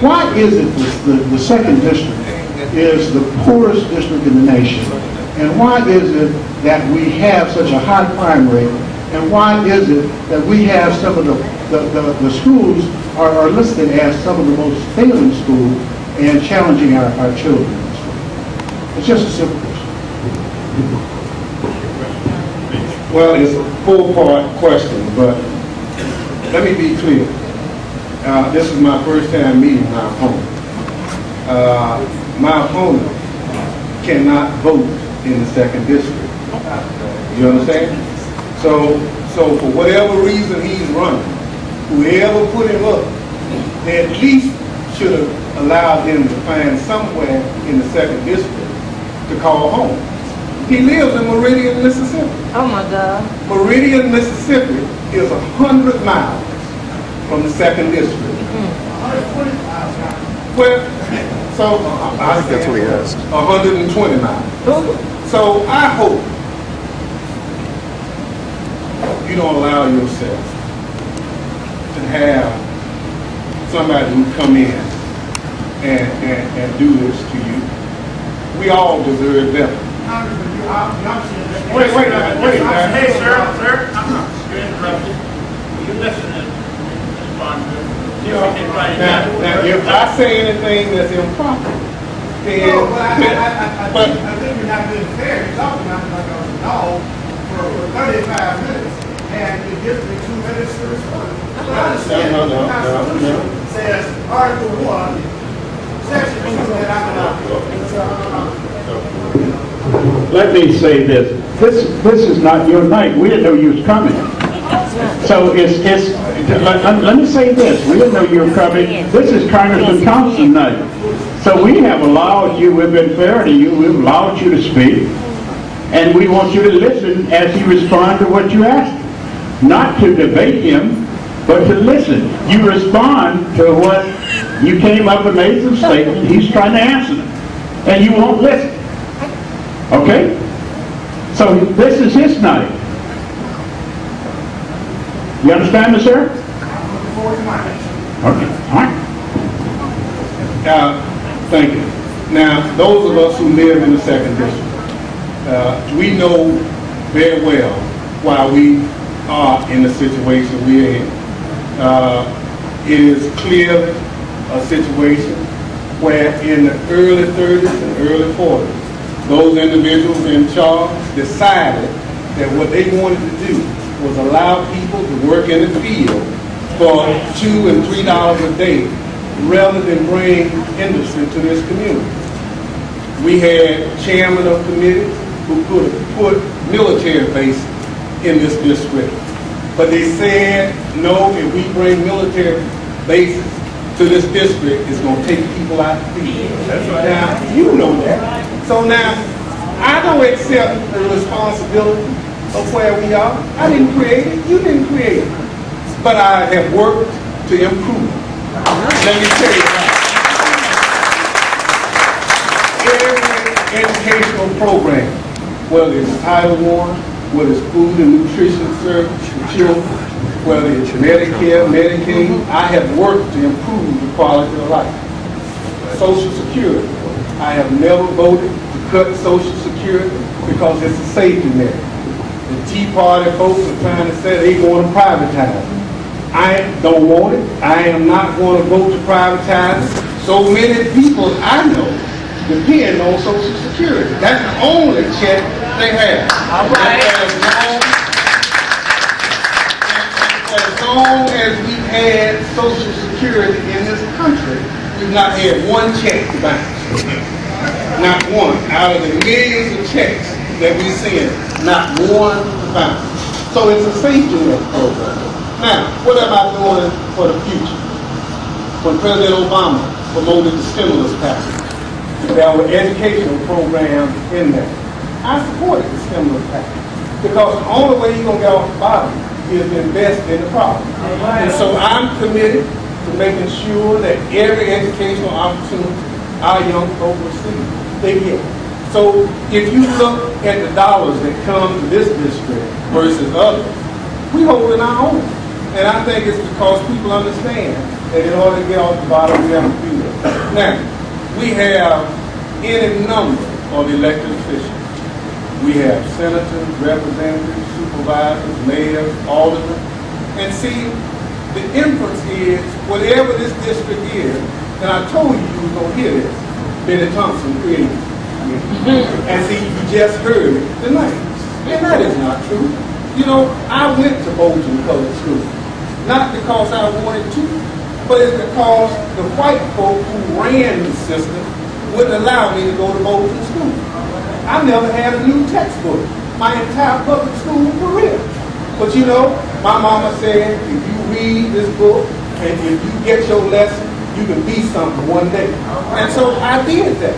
Why is it that the second district is the poorest district in the nation? And why is it that we have such a high crime rate? And why is it that we have some of the schools are listed as some of the most failing schools and challenging our children? It's just a simple question. Well, it's a four-part question, but let me be clear. This is my first time meeting my opponent. My opponent cannot vote in the second district. You understand? So for whatever reason he's running, whoever put him up, they at least should have allowed him to find somewhere in the second district to call home. He lives in Meridian, Mississippi. Oh my God. Meridian, Mississippi is 100 miles from the second district. 120 miles. Well, so I think that's what he asked. 120 miles. So I hope you don't allow yourself to have somebody who come in and do this to you. We all deserve better. Wait. Hey, sir, you're interrupted. You listen and respond to it. Now, if I say anything that's improper, then... No, but I think you're not being fair. You're talking about like a dog for 35 minutes, and it gives me 2 minutes to respond. I understand the Constitution says Article 1, Section 2, that I'm Let me say this. This is not your night. We didn't know you was coming. So let me say this. We didn't know you were coming. This is Congressman Thompson night. So we have allowed you, we've been fair to you, we've allowed you to speak, and we want you to listen as he responds to what you ask. Not to debate him, but to listen. You respond to what you came up and made some statement. He's trying to answer them, and you won't listen. Okay? So this is his night. You understand me, sir? Okay. All right. Thank you. Now, those of us who live in the second district, we know very well why we are in the situation we're in. It is clearly a situation where in the early 30s and early 40s, those individuals in charge decided that what they wanted to do was allow people to work in the field for $2 and $3 a day rather than bring industry to this community. We had chairman of committees who put military bases in this district. But they said, no, if we bring military bases to this district, it's going to take people out of the field. That's right. Now, you know that. So now, I don't accept the responsibility of where we are. I didn't create it. You didn't create it. But I have worked to improve it. Let me tell you that. Every educational program, whether it's Title I, whether it's food and nutrition service for children, whether it's Medicare, Medicaid, I have worked to improve the quality of life. Social Security, I have never voted to cut Social Security because it's a safety net. The Tea Party folks are trying to say they want to privatize it. I don't want it. I am not going to vote to privatize it. So many people I know depend on Social Security. That's the only check they have. All right. As long as we've had Social Security in this country, we've not had one check to bounce. Not one. Out of the millions of checks that we send, not one to bounce. So it's a safety net program. Now, what am I doing for the future? When President Obama promoted the stimulus package, there were educational programs in there. I supported the stimulus package because the only way you're going to get off the bottom is to invest in the problem. And so I'm committed to making sure that every educational opportunity our young folks receive, they get. So if you look at the dollars that come to this district versus others, we hold in our own. And I think it's because people understand that in order to get off the bottom, we have to do that. Now, we have any number of elected officials. We have senators, representatives, supervisors, mayors, aldermen. And see, the inference is, whatever this district is, and I told you you were going to hear this, Bennie Thompson created it. And see, you just heard it tonight. And that is not true. You know, I went to Bolton Public School. Not because I wanted to, but it's because the white folk who ran the system wouldn't allow me to go to Bolton School. I never had a new textbook my entire public school career. But you know, my mama said, if you read this book and if you get your lesson, you can be something one day. And so I did that.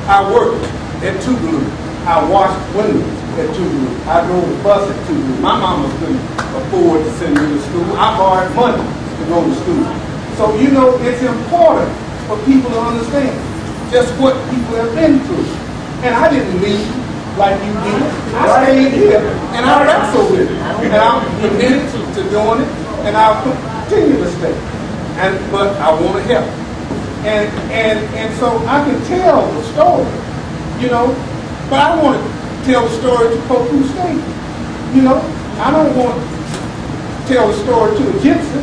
I worked at Tougaloo. I washed windows at Tougaloo. I drove a bus at Tougaloo. My mama couldn't afford to send me to school. I borrowed money to go to school. So you know, it's important for people to understand just what people have been through. And I didn't leave like you did. I stayed here and I wrestled with it. And I'm committed to doing it, and I'll continue to stay. But I want to help. And so I can tell the story, you know, but I want to tell the story to folk who stayed. You know, I don't want to tell the story to a gypsy.